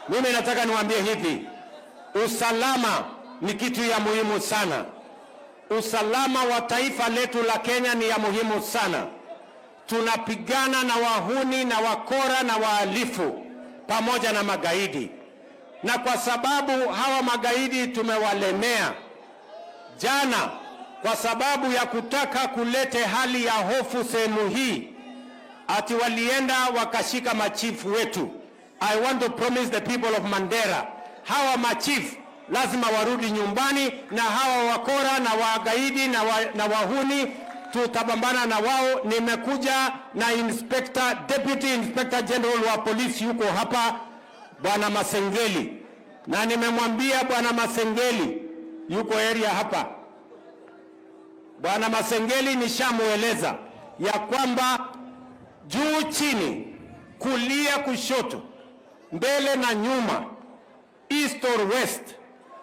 Mimi nataka niwaambie hivi, usalama ni kitu ya muhimu sana. Usalama wa taifa letu la Kenya ni ya muhimu sana. Tunapigana na wahuni na wakora na wahalifu pamoja na magaidi. Na kwa sababu hawa magaidi tumewalemea jana, kwa sababu ya kutaka kulete hali ya hofu sehemu hii, ati walienda wakashika machifu wetu. I want to promise the people of Mandera, hawa machifu lazima warudi nyumbani, na hawa wakora na wagaidi na wahuni tutabambana na wao. Nimekuja na Deputy Inspector General wa polisi yuko hapa, Bwana Masengeli, na nimemwambia Bwana Masengeli yuko area hapa. Bwana Masengeli nishamueleza ya kwamba juu chini, kulia kushoto, mbele na nyuma, east or west,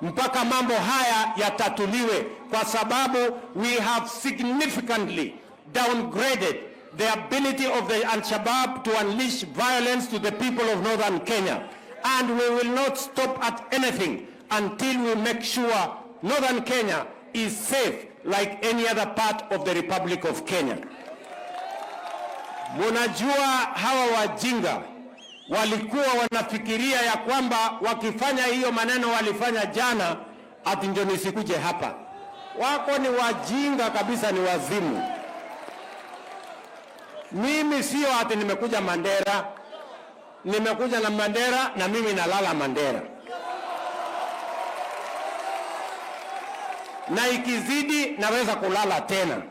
mpaka mambo haya yatatuliwe, kwa sababu we have significantly downgraded the ability of the Al-Shabaab to unleash violence to the people of northern Kenya. And we will not stop at anything until we make sure northern Kenya is safe like any other part of the Republic of Kenya. Munajua hawa wajinga walikuwa wanafikiria ya kwamba wakifanya hiyo maneno walifanya jana, ati ndio nisikuje hapa. Wako ni wajinga kabisa, ni wazimu. Mimi sio ati nimekuja Mandera. Nimekuja na Mandera na mimi nalala Mandera. Na ikizidi naweza kulala tena,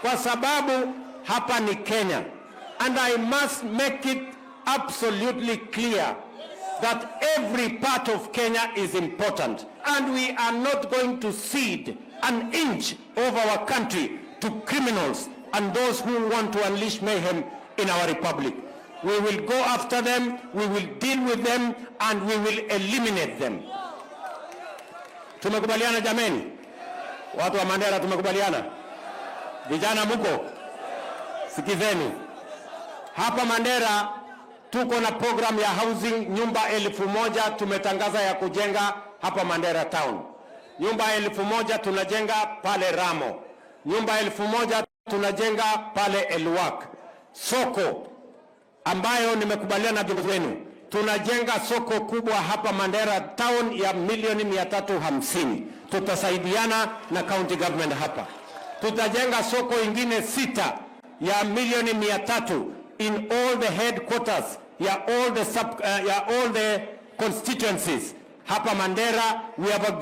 kwa sababu hapa ni Kenya. And I must make it absolutely clear that every part of Kenya is important, and we are not going to cede an inch of our country to criminals and those who want to unleash mayhem in our republic. We will go after them, we will deal with them, and we will eliminate them. Tumekubaliana jameni? Watu wa Mandera tumekubaliana? Vijana muko? Sikizeni. Hapa Mandera tuko na program ya housing, nyumba 1000 tumetangaza ya kujenga hapa Mandera town. Nyumba 1000 tunajenga pale Ramo. Nyumba 1000 tunajenga pale Elwak. Soko ambayo nimekubaliana na viongozi wenu, tunajenga soko kubwa hapa Mandera town ya milioni 350. Tutasaidiana na county government hapa. Tutajenga soko ingine 6 ya milioni 300 in all the headquarters ya all the constituencies hapa Mandera. We have a